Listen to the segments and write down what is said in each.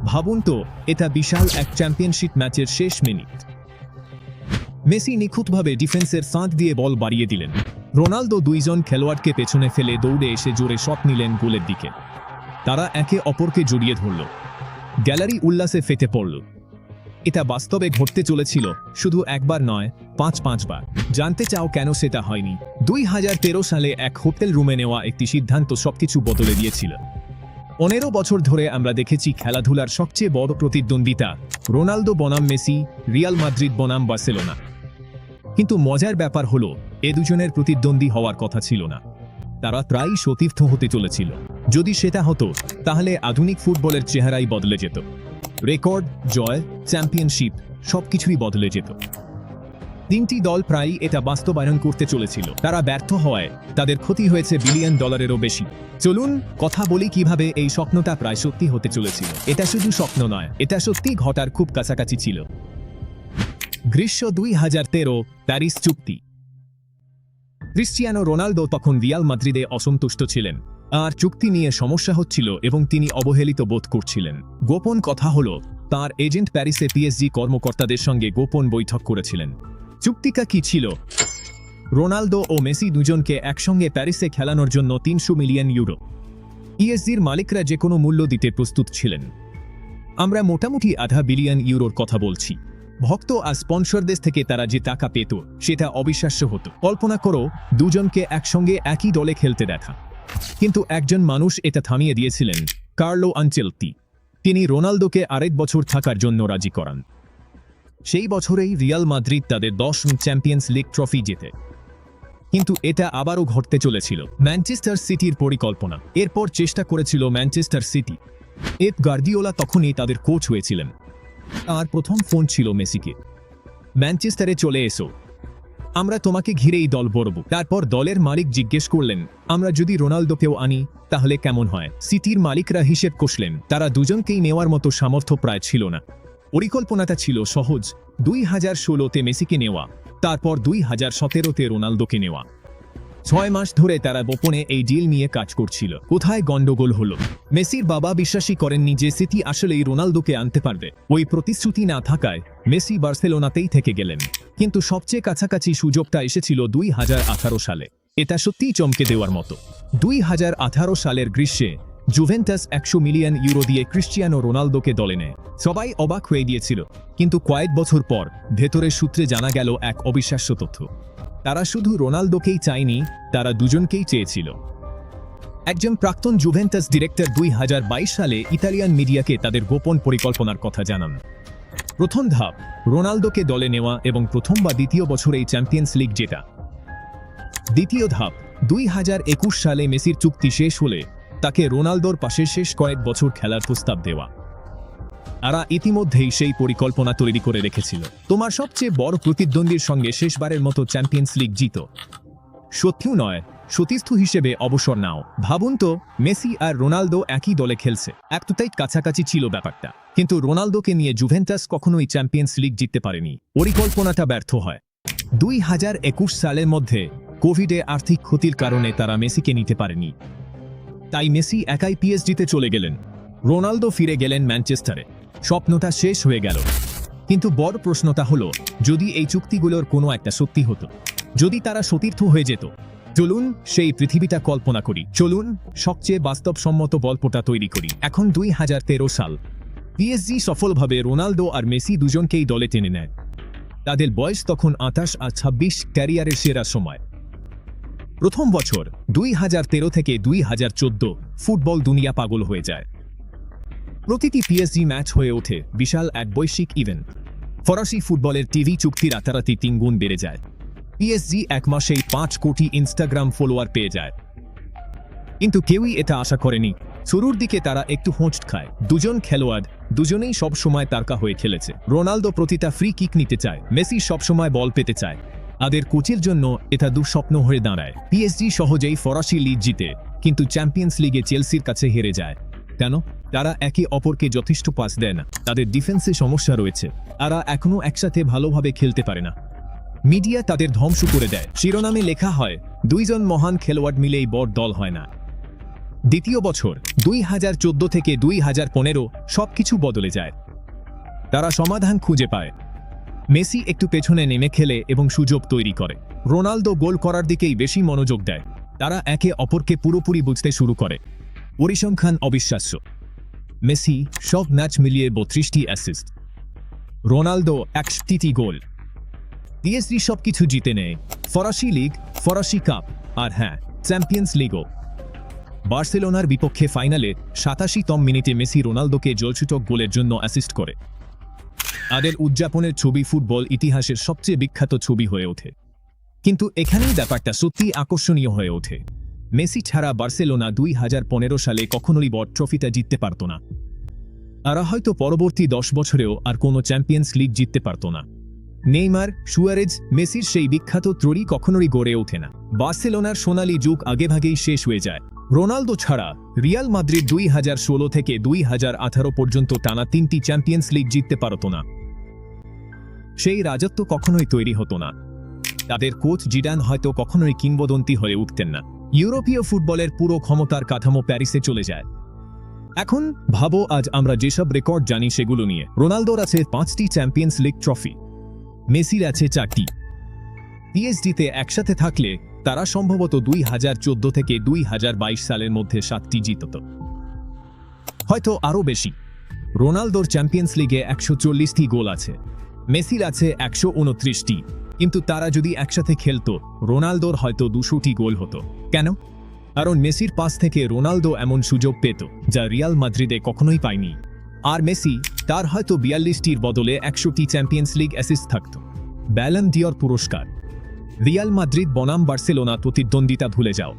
ভাবুন তো, এটা বিশাল এক চ্যাম্পিয়নশিপ ম্যাচের শেষ মিনিট। মেসি নিখুঁতভাবে ডিফেন্সের ফাঁক দিয়ে বল বাড়িয়ে দিলেন। রোনালদো দুইজন খেলোয়াড়কে পেছনে ফেলে দৌড়ে এসে জোরে শট নিলেন গোলের দিকে। তারা একে অপরকে জড়িয়ে ধরল। গ্যালারি উল্লাসে ফেটে পড়ল। এটা বাস্তবে ঘটতে চলেছিল, শুধু একবার নয়, ৫ বার। জানতে চাও কেন সেটা হয়নি? ২০১৩ সালে এক হোটেল রুমে নেওয়া একটি সিদ্ধান্ত সবকিছু বদলে দিয়েছিল। ১৫ বছর ধরে আমরা দেখেছি খেলাধুলার সবচেয়ে বড় প্রতিদ্বন্দ্বিতা, রোনালদো বনাম মেসি, রিয়াল মাদ্রিদ বনাম বার্সেলোনা। কিন্তু মজার ব্যাপার হলো, এ দুজনের প্রতিদ্বন্দ্বী হওয়ার কথা ছিল না। তারা প্রায়ই সতীর্থ হতে চলেছিল। যদি সেটা হতো, তাহলে আধুনিক ফুটবলের চেহারাই বদলে যেত। রেকর্ড, জয়, চ্যাম্পিয়নশিপ সবকিছুই বদলে যেত। তিনটি দল প্রায়ই এটা বাস্তবায়ন করতে চলেছিল। তারা ব্যর্থ হওয়ায় তাদের ক্ষতি হয়েছে বিলিয়ন ডলারেরও বেশি। চলুন কথা বলি কিভাবে এই স্বপ্নটা প্রায় সত্যি হতে চলেছিল। এটা শুধু স্বপ্ন নয়, এটা সত্যি ঘটার খুব কাছাকাছি ছিল। গ্রীষ্ম ২০১৩, প্যারিস চুক্তি। ক্রিস্টিয়ানো রোনালদো তখন রিয়াল মাদ্রিদে অসন্তুষ্ট ছিলেন। আর চুক্তি নিয়ে সমস্যা হচ্ছিল এবং তিনি অবহেলিত বোধ করছিলেন। গোপন কথা হলো, তার এজেন্ট প্যারিসে পিএসজি কর্মকর্তাদের সঙ্গে গোপন বৈঠক করেছিলেন। চুক্তিটা কি ছিল? রোনালদো ও মেসি দুজনকে একসঙ্গে প্যারিসে খেলানোর জন্য ৩০০ মিলিয়ন ইউরো। পিএসজির মালিকরা যে কোনো মূল্য দিতে প্রস্তুত ছিলেন। আমরা মোটামুটি আধা বিলিয়ন ইউরোর কথা বলছি। ভক্ত আর স্পন্সরদের থেকে তারা যে টাকা পেত, সেটা অবিশ্বাস্য হতো। কল্পনা করো, দুজনকে একসঙ্গে একই দলে খেলতে দেখা। কিন্তু একজন মানুষ এটা থামিয়ে দিয়েছিলেন, কার্লো আনচেলত্তি। তিনি রোনালদোকে আরেক বছর থাকার জন্য রাজি করান। সেই বছরেই রিয়াল মাদ্রিদ তাদের ১০ম চ্যাম্পিয়ন্স লিগ ট্রফি জেতে। কিন্তু এটা আবারও ঘটতে চলেছিল। ম্যানচেস্টার সিটির পরিকল্পনা। এরপর চেষ্টা করেছিল ম্যানচেস্টার সিটি। পেপ গার্দিওলা তখনই তাদের কোচ হয়েছিলেন। আর প্রথম ফোন ছিল মেসিকে, ম্যানচেস্টারে চলে এসো, আমরা তোমাকে ঘিরেই দল গড়ব। তারপর দলের মালিক জিজ্ঞেস করলেন, আমরা যদি রোনালদোকেও আনি তাহলে কেমন হয়? সিটির মালিকরা হিসেব কষলেন, তারা দুজনকেই নেওয়ার মতো সামর্থ্য প্রায় ছিল না। পরিকল্পনাটা ছিল সহজ, ২০১৬তে মেসিকে নেওয়া, তারপর ২০১৭তে রোনালদোকে নেওয়া। ৬ মাস ধরে তারা গোপনে এই ডিল নিয়ে কাজ করছিল। কোথায় গন্ডগোল হলো? মেসির বাবা বিশ্বাসই করেননি যে সিটি আসলেই রোনালদোকে আনতে পারবে। ওই প্রতিশ্রুতি না থাকায় মেসি বার্সেলোনাতেই থেকে গেলেন। কিন্তু সবচেয়ে কাছাকাছি সুযোগটা এসেছিল ২০১৮ সালে। এটা সত্যিই চমকে দেওয়ার মতো। ২০১৮ সালের গ্রীষ্মে জুভেন্টাস ১০০ মিলিয়ন ইউরো দিয়ে ক্রিস্টিয়ানো রোনালদোকে দলে নেয়। সবাই অবাক হয়ে গিয়েছিল। কিন্তু কয়েক বছর পর ভেতরের সূত্রে জানা গেল এক অবিশ্বাস্য তথ্য। তারা শুধু রোনালদোকেই চায়নি, তারা দুজনকেই চেয়েছিল। একজন প্রাক্তন জুভেন্টাস ডিরেক্টর ২০২২ সালে ইতালিয়ান মিডিয়াকে তাদের গোপন পরিকল্পনার কথা জানান। প্রথম ধাপ, রোনালদোকে দলে নেওয়া এবং প্রথম বা দ্বিতীয় বছরেই চ্যাম্পিয়ন্স লিগ জেতা। দ্বিতীয় ধাপ, ২০২১ সালে মেসির চুক্তি শেষ হলে তাকে রোনালদোর পাশে শেষ কয়েক বছর খেলার প্রস্তাব দেওয়া। তারা ইতিমধ্যেই সেই পরিকল্পনা তৈরি করে রেখেছিল। তোমার সবচেয়ে বড় প্রতিদ্বন্দ্বীর সঙ্গে শেষবারের মতো চ্যাম্পিয়ন্স লিগ জিতো। সত্যিও নয়, সতীর্থ হিসেবে অবসর নাও। ভাবুন তো, মেসি আর রোনালদো একই দলে খেলছে। এতটাই কাছাকাছি ছিল ব্যাপারটা। কিন্তু রোনালদোকে নিয়ে জুভেন্টাস কখনোই চ্যাম্পিয়ন্স লিগ জিততে পারেনি। পরিকল্পনাটা ব্যর্থ হয়। ২০২১ সালের মধ্যে কোভিডে আর্থিক ক্ষতির কারণে তারা মেসিকে নিতে পারেনি। তাই মেসি একাই পিএসজিতে চলে গেলেন। রোনালদো ফিরে গেলেন ম্যানচেস্টারে। স্বপ্নটা শেষ হয়ে গেল। কিন্তু বড় প্রশ্নটা হলো, যদি এই চুক্তিগুলোর কোনো একটা সত্যি হতো, যদি তারা সতীর্থ হয়ে যেত। চলুন সেই পৃথিবীটা কল্পনা করি। চলুন সবচেয়ে বাস্তবসম্মত গল্পটা তৈরি করি। এখন ২০১৩ সাল। পিএসজি সফলভাবে রোনালদো আর মেসি দুজনকেই দলে টেনে নেয়। তাদের বয়স তখন ২৮ আর ২৬, ক্যারিয়ারের সেরা সময়। প্রথম বছর ২০১৩ থেকে ২০১৪ ফুটবল দুনিয়া পাগল হয়ে যায়। প্রতিটি পিএসজি ম্যাচ হয়ে ওঠে বিশাল এক বৈশ্বিক ইভেন্ট। ফরাসি ফুটবলের টিভি চুক্তি রাতারাতি ৩ গুণ বেড়ে যায়। পিএসজি এক মাসেই ৫ কোটি ইনস্টাগ্রাম ফলোয়ার পেয়ে যায়। কিন্তু কেউই এটা আশা করেনি। শুরুর দিকে তারা একটু হোঁচট খায়। দুজন খেলোয়াড় দুজনেই সব সময় তারকা হয়ে খেলেছে। রোনালদো প্রতিটা ফ্রি কিক নিতে চায়, মেসি সবসময় বল পেতে চায়। তাদের কোচের জন্য এটা দুঃস্বপ্ন হয়ে দাঁড়ায়। পিএসজি সহজেই ফরাসি লিগ জিতে, কিন্তু চ্যাম্পিয়ন্স লিগে চেলসির কাছে হেরে যায়। কেন? তারা একে অপরকে যথেষ্ট পাস দেয় না। তাদের ডিফেন্সে সমস্যা রয়েছে। তারা এখনো একসাথে ভালোভাবে খেলতে পারে না। মিডিয়া তাদের ধ্বংস করে দেয়। শিরোনামে লেখা হয়, দুইজন মহান খেলোয়াড় মিলেই বড় দল হয় না। দ্বিতীয় বছর 2014 থেকে 2015 সবকিছু বদলে যায়। তারা সমাধান খুঁজে পায়। মেসি একটু পেছনে নেমে খেলে এবং সুযোগ তৈরি করে। রোনালদো গোল করার দিকেই বেশি মনোযোগ দেয়। তারা একে অপরকে পুরোপুরি বুঝতে শুরু করে। পরিসংখ্যান অবিশ্বাস্য। মেসি সব ম্যাচ মিলিয়ে 32টি অ্যাসিস্ট, রোনালদো 61টি গোল। পিএসজি সবকিছু জিতে নেয়, ফরাসি লিগ, ফরাসি কাপ, আর হ্যাঁ, চ্যাম্পিয়ন্স লিগও। বার্সেলোনার বিপক্ষে ফাইনালে 87তম মিনিটে মেসি রোনালদোকে জলসূচক গোলের জন্য অ্যাসিস্ট করে। তাদের উদযাপনের ছবি ফুটবল ইতিহাসের সবচেয়ে বিখ্যাত ছবি হয়ে ওঠে। কিন্তু এখানেই ব্যাপারটা সত্যিই আকর্ষণীয় হয়ে ওঠে। মেসি ছাড়া বার্সেলোনা 2015 সালে কখনোই বড় ট্রফিটা জিততে পারত না। তারা হয়তো পরবর্তী 10 বছরেও আর কোনো চ্যাম্পিয়ন্স লিগ জিততে পারত না। নেইমার, সুয়ারেজ, মেসির সেই বিখ্যাত ত্রয়ী কখনোই গড়ে ওঠে না। বার্সেলোনার সোনালী যুগ আগেভাগেই শেষ হয়ে যায়। রোনালদো ছাড়া রিয়াল মাদ্রিদ 2016 থেকে 2018 পর্যন্ত টানা 3টি চ্যাম্পিয়ন্স লিগ জিততে পারত না। সেই রাজত্ব কখনোই তৈরি হতো না। তাদের কোচ জিডান হয়তো কখনোই কিংবদন্তি হয়ে উঠতেন না। ইউরোপীয় ফুটবলের পুরো ক্ষমতার কাঠামো প্যারিসে চলে যায়। এখন ভাবো, আজ আমরা যেসব রেকর্ড জানি সেগুলো নিয়ে। রোনালদোর আছে 5টি চ্যাম্পিয়ন্স লিগ ট্রফি, মেসির আছে 4টি। পিএসজিতে একসাথে থাকলে তারা সম্ভবত 2014 থেকে 2022 সালের মধ্যে 7টি জিতত, হয়তো আরও বেশি। রোনালদোর চ্যাম্পিয়ন্স লিগে 140টি গোল আছে, মেসির আছে 129টি। কিন্তু তারা যদি একসাথে খেলতো, রোনালদোর হয়তো 200টি গোল হতো। কেন? কারণ মেসির পাস থেকে রোনালদো এমন সুযোগ পেত যা রিয়াল মাদ্রিদে কখনোই পায়নি। আর মেসি, তার হয়তো 42টির বদলে 100টি চ্যাম্পিয়ন্স লিগ অ্যাসিস্ট থাকত। ব্যালন ডিওর পুরস্কার। রিয়াল মাদ্রিদ বনাম বার্সেলোনা প্রতিদ্বন্দ্বিতা ভুলে যাও।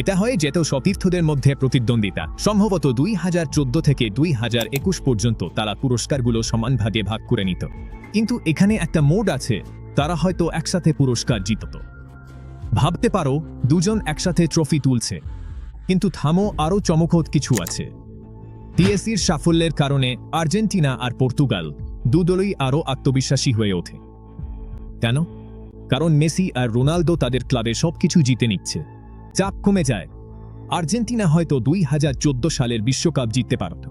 এটা হয়ে যেত সতীর্থদের মধ্যে প্রতিদ্বন্দ্বিতা। সম্ভবত 2014 থেকে 2021 পর্যন্ত তারা পুরস্কারগুলো সমান ভাগে ভাগ করে নিত। কিন্তু এখানে একটা মোড আছে, তারা হয়তো একসাথে পুরস্কার জিতত। ভাবতে পারো, দুজন একসাথে ট্রফি তুলছে। কিন্তু থামো, আরও চমকপ্রদ কিছু আছে। পিএসজির সাফল্যের কারণে আর্জেন্টিনা আর পর্তুগাল দুদলই আরও আত্মবিশ্বাসী হয়ে ওঠে। কেন? কারণ মেসি আর রোনালদো তাদের ক্লাবে সবকিছু জিতে নিচ্ছে। চাপ কমে যায়। আর্জেন্টিনা হয়তো 2014 সালের বিশ্বকাপ জিততে পারত।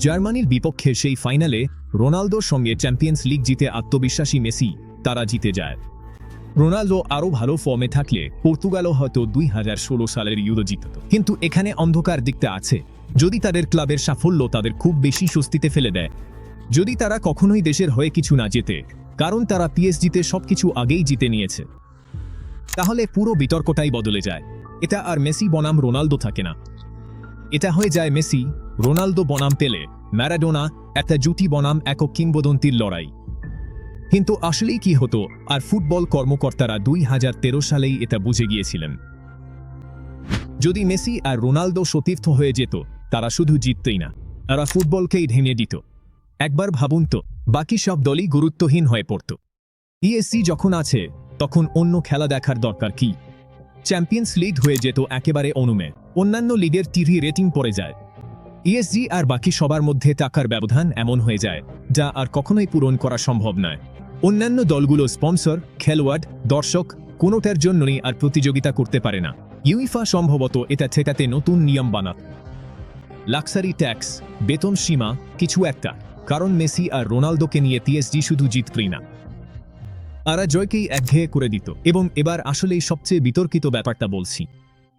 জার্মানির বিপক্ষে সেই ফাইনালে রোনালদোর সঙ্গে চ্যাম্পিয়ন্স লিগ জিতে আত্মবিশ্বাসী মেসি, তারা জিতে যায়। রোনালদো আরও ভালো ফর্মে থাকলে পর্তুগালও হয়তো 2016 সালের ইউরো জিতত। কিন্তু এখানে অন্ধকার দিকটা আছে। যদি তাদের ক্লাবের সাফল্য তাদের খুব বেশি স্বস্তিতে ফেলে দেয়, যদি তারা কখনোই দেশের হয়ে কিছু না জেতে, কারণ তারা পিএসজিতে সবকিছু আগেই জিতে নিয়েছে, তাহলে পুরো বিতর্কটাই বদলে যায়। এটা আর মেসি বনাম রোনালদো থাকে না। এটা হয়ে যায় মেসি, রোনালদো বনাম পেলে, ম্যারাডোনা, একটা জুটি বনাম একক কিংবদন্তির লড়াই। কিন্তু আসলেই কি হতো? আর ফুটবল কর্মকর্তারা 2013 সালেই এটা বুঝে গিয়েছিলেন। যদি মেসি আর রোনালদো সতীর্থ হয়ে যেত, তারা শুধু জিততেই না, তারা ফুটবলকেই ভেঙে দিত। একবার ভাবুন তো, বাকি সব দলই গুরুত্বহীন হয়ে পড়ত। পিএসজি যখন আছে, তখন অন্য খেলা দেখার দরকার কি? চ্যাম্পিয়ন্স লিগ হয়ে যেত একেবারে অনুমেয়। অন্যান্য লিগের টিভি রেটিং পড়ে যায়। পিএসজি আর বাকি সবার মধ্যে টাকার ব্যবধান এমন হয়ে যায় যা আর কখনোই পূরণ করা সম্ভব নয়। অন্যান্য দলগুলো স্পন্সর, খেলোয়াড়, দর্শক কোনোটার জন্যই আর প্রতিযোগিতা করতে পারে না। ইউইফা সম্ভবত এটা ঠেকাতে নতুন নিয়ম বানাত। লাক্সারি ট্যাক্স, বেতন সীমা, কিছু একটা। কারণ মেসি আর রোনালদোকে নিয়ে পিএসজি শুধু জিততই না, তারা জয়কেই একঘেয়ে করে দিত। এবং এবার আসলেই সবচেয়ে বিতর্কিত ব্যাপারটা বলছি,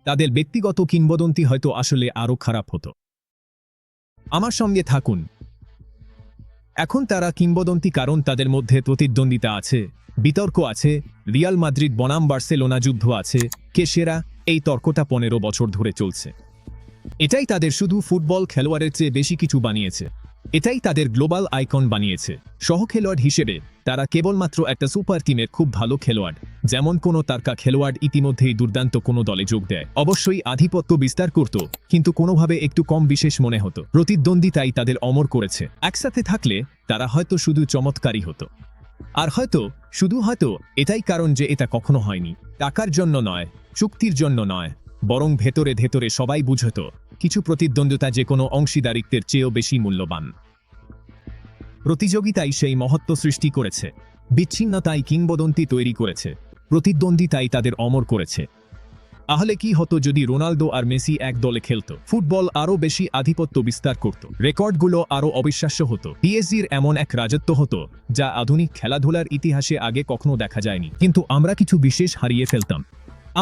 তাদের ব্যক্তিগত কিংবদন্তি হয়তো আসলে আরও খারাপ হতো। আমার সঙ্গে থাকুন। এখন তারা কিংবদন্তি কারণ তাদের মধ্যে প্রতিদ্বন্দ্বিতা আছে, বিতর্ক আছে, রিয়াল মাদ্রিদ বনাম বার্সেলোনা যুদ্ধ আছে, কে সেরা, এই তর্কটা 15 বছর ধরে চলছে। এটাই তাদের শুধু ফুটবল খেলোয়াড়ের চেয়ে বেশি কিছু বানিয়েছে। এটাই তাদের গ্লোবাল আইকন বানিয়েছে। সহখেলোয়াড় হিসেবে তারা কেবলমাত্র একটা সুপার টিমের খুব ভালো খেলোয়াড়। যেমন কোনো তারকা খেলোয়াড় ইতিমধ্যেই দুর্দান্ত কোনো দলে যোগ দেয়, অবশ্যই আধিপত্য বিস্তার করত, কিন্তু কোনোভাবে একটু কম বিশেষ মনে হতো। প্রতিদ্বন্দ্বিতাই তাদের অমর করেছে। একসাথে থাকলে তারা হয়তো শুধু চমৎকারই হতো। আর হয়তো, শুধু হয়তো, এটাই কারণ যে এটা কখনো হয়নি। টাকার জন্য নয়, চুক্তির জন্য নয়, বরং ভেতরে ভেতরে সবাই বুঝত কিছু প্রতিদ্বন্দ্বিতা যে কোনো অংশীদারিত্বের চেয়েও বেশি মূল্যবান। প্রতিযোগিতাই সেই মহত্ব সৃষ্টি করেছে। বিচ্ছিন্নতাই কিংবদন্তি তৈরি করেছে। প্রতিদ্বন্দ্বিতাই তাদের অমর করেছে। তাহলে কি হতো যদি রোনালদো আর মেসি এক দলে খেলতো? ফুটবল আরও বেশি আধিপত্য বিস্তার করত, রেকর্ডগুলো আরও অবিশ্বাস্য হতো, পিএসজির এমন এক রাজত্ব হতো যা আধুনিক খেলাধুলার ইতিহাসে আগে কখনো দেখা যায়নি। কিন্তু আমরা কিছু বিশেষ হারিয়ে ফেলতাম।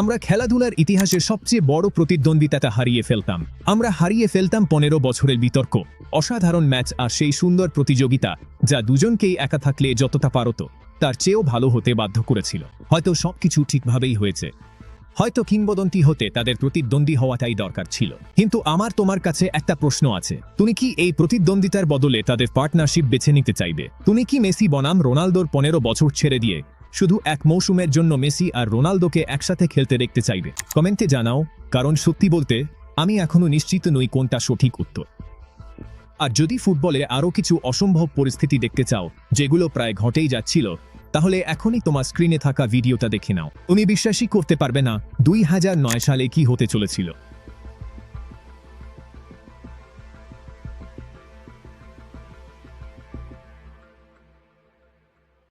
আমরা খেলাধুলার ইতিহাসের সবচেয়ে বড় প্রতিদ্বন্দ্বিতাটা হারিয়ে ফেলতাম। আমরা হারিয়ে ফেলতাম 15 বছরের বিতর্ক, অসাধারণ ম্যাচ আর সেই সুন্দর প্রতিযোগিতা যা দুজনকেই একা থাকলে যতটা পারত তার চেয়েও ভালো হতে বাধ্য করেছিল। হয়তো সবকিছু ঠিকভাবেই হয়েছে, হয়তো কিংবদন্তি হতে তাদের প্রতিদ্বন্দ্বী হওয়াটাই দরকার ছিল। কিন্তু আমার তোমার কাছে একটা প্রশ্ন আছে, তুমি কি এই প্রতিদ্বন্দ্বিতার বদলে তাদের পার্টনারশিপ বেছে নিতে চাইবে? তুমি কি মেসি বনাম রোনালদোর 15 বছর ছেড়ে দিয়ে শুধু এক মৌসুমের জন্য মেসি আর রোনালদোকে একসাথে খেলতে দেখতে চাইবে? কমেন্টে জানাও, কারণ সত্যি বলতে আমি এখনো নিশ্চিত নই কোনটা সঠিক উত্তর। আর যদি ফুটবলে আরও কিছু অসম্ভব পরিস্থিতি দেখতে চাও যেগুলো প্রায় ঘটেই যাচ্ছিল, তাহলে এখনই তোমার স্ক্রিনে থাকা ভিডিওটা দেখে নাও। তুমি বিশ্বাসই করতে পারবে না 2009 সালে কি হতে চলেছিল।